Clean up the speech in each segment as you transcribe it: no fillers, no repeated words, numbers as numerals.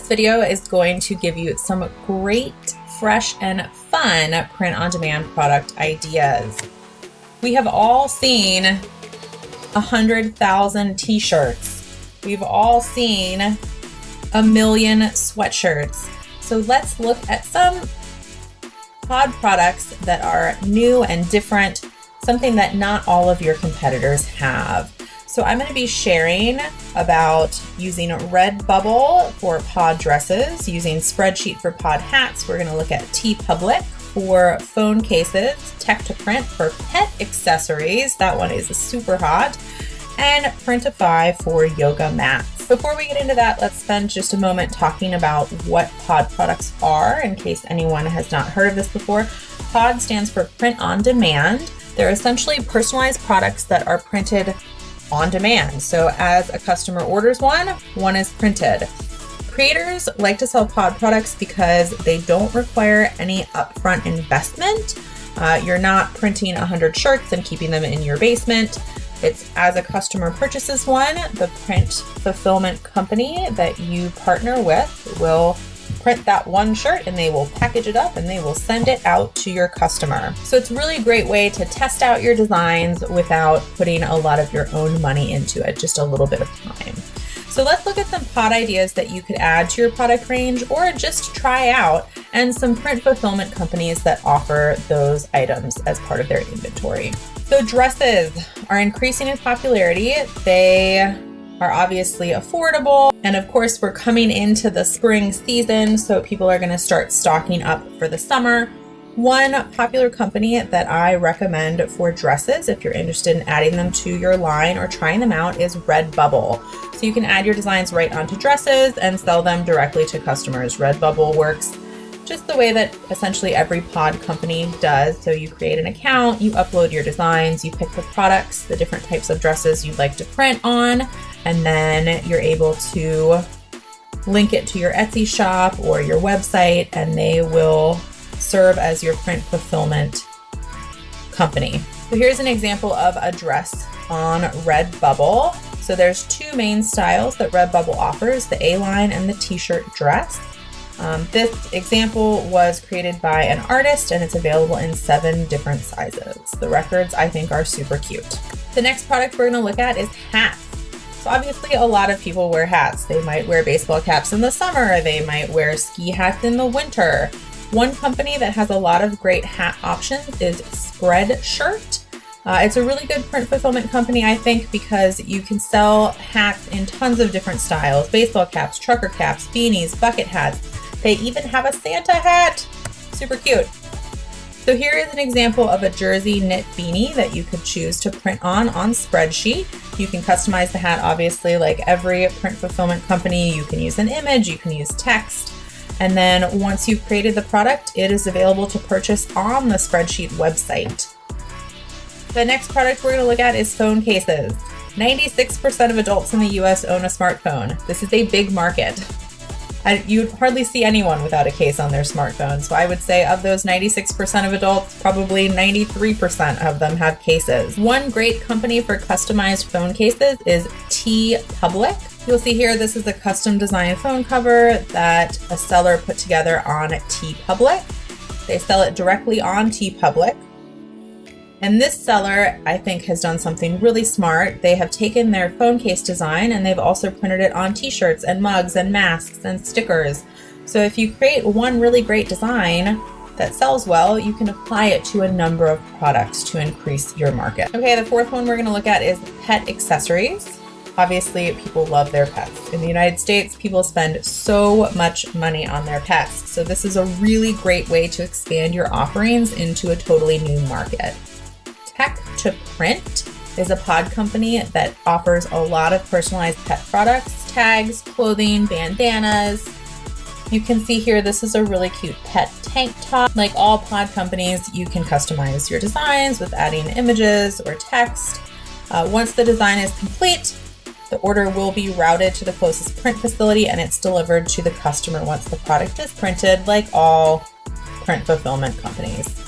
This video is going to give you some great, fresh, and fun print-on-demand product ideas. We have all seen 100,000 t-shirts. We've all seen 1 million sweatshirts. So let's look at some pod products that are new and different, something that not all of your competitors have. So I'm going to be sharing about using Redbubble for pod dresses, using Spreadsheet for pod hats. We're going to look at TeePublic for phone cases, Tech to Print for pet accessories. That one is super hot. And Printify for yoga mats. Before we get into that, let's spend just a moment talking about what pod products are, in case anyone has not heard of this before. Pod stands for print on demand. They're essentially personalized products that are printed on demand. So as a customer orders one is printed. Creators like to sell pod products because they don't require any upfront investment. You're not printing 100 shirts and keeping them in your basement. It's as a customer purchases one, the print fulfillment company that you partner with will print that one shirt and they will package it up and they will send it out to your customer. So it's really a great way to test out your designs without putting a lot of your own money into it, just a little bit of time. So let's look at some pod ideas that you could add to your product range or just try out, and some print fulfillment companies that offer those items as part of their inventory. So dresses are increasing in popularity. They are obviously affordable. And of course, we're coming into the spring season, so people are going to start stocking up for the summer. One popular company that I recommend for dresses, if you're interested in adding them to your line or trying them out, is Redbubble. So you can add your designs right onto dresses and sell them directly to customers. Redbubble works just the way that essentially every pod company does. So you create an account, you upload your designs, you pick the products, the different types of dresses you'd like to print on, and then you're able to link it to your Etsy shop or your website, and they will serve as your print fulfillment company. So here's an example of a dress on Redbubble. So there's two main styles that Redbubble offers, the A-line and the t-shirt dress. This example was created by an artist and it's available in 7 different sizes. The records, I think, are super cute. The next product we're going to look at is hats. So obviously a lot of people wear hats. They might wear baseball caps in the summer. They might wear ski hats in the winter. One company that has a lot of great hat options is Spreadshirt. It's a really good print fulfillment company, I think, because you can sell hats in tons of different styles. Baseball caps, trucker caps, beanies, bucket hats. They even have a Santa hat. Super cute. So here is an example of a jersey knit beanie that you could choose to print on Spreadsheet. You can customize the hat, obviously, like every print fulfillment company. You can use an image, you can use text. And then once you've created the product, it is available to purchase on the Spreadsheet website. The next product we're going to look at is phone cases. 96% of adults in the US own a smartphone. This is a big market. You'd hardly see anyone without a case on their smartphone. So I would say of those 96% of adults, probably 93% of them have cases. One great company for customized phone cases is TeePublic. You'll see here, this is a custom designed phone cover that a seller put together on TeePublic. They sell it directly on TeePublic. And this seller, I think, has done something really smart. They have taken their phone case design and they've also printed it on t-shirts and mugs and masks and stickers. So if you create one really great design that sells well, you can apply it to a number of products to increase your market. Okay, the fourth one we're going to look at is pet accessories. Obviously, people love their pets. In the United States, people spend so much money on their pets. So this is a really great way to expand your offerings into a totally new market. Tech to Print is a pod company that offers a lot of personalized pet products, tags, clothing, bandanas. You can see here, this is a really cute pet tank top. Like all pod companies, you can customize your designs with adding images or text. Once the design is complete, the order will be routed to the closest print facility and it's delivered to the customer once the product is printed, like all print fulfillment companies.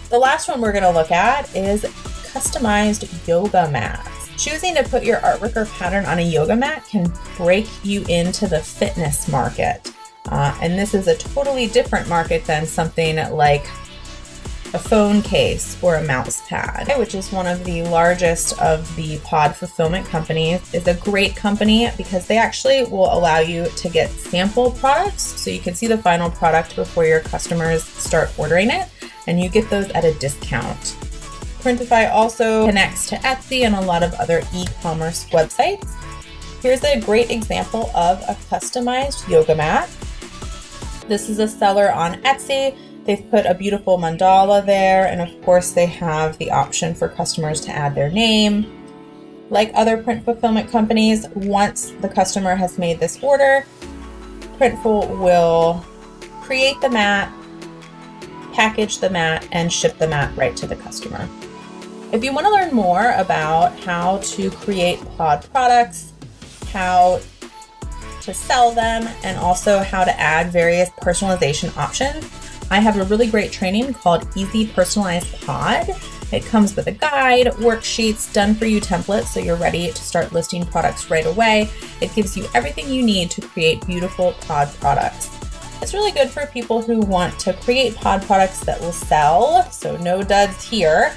The last one we're going to look at is customized yoga mats. Choosing to put your artwork or pattern on a yoga mat can break you into the fitness market. And this is a totally different market than something like a phone case or a mouse pad, which is one of the largest of the pod fulfillment companies. Is a great company because they actually will allow you to get sample products so you can see the final product before your customers start ordering it, and you get those at a discount. Printify also connects to Etsy and a lot of other e-commerce websites. Here's a great example of a customized yoga mat. This is a seller on Etsy. They've put a beautiful mandala there, and of course they have the option for customers to add their name. Like other print fulfillment companies, once the customer has made this order, Printful will create the mat, package the mat, and ship the mat right to the customer. If you want to learn more about how to create pod products, how to sell them, and also how to add various personalization options, I have a really great training called Easy Personalized Pod. It comes with a guide, worksheets, done-for-you templates so you're ready to start listing products right away. It gives you everything you need to create beautiful pod products. It's really good for people who want to create pod products that will sell, so no duds here.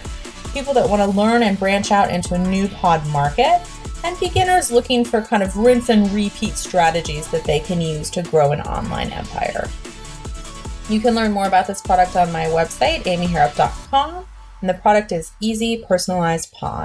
People that want to learn and branch out into a new pod market, and beginners looking for kind of rinse and repeat strategies that they can use to grow an online empire. You can learn more about this product on my website, amyharrop.com, and the product is Easy Personalized Pod.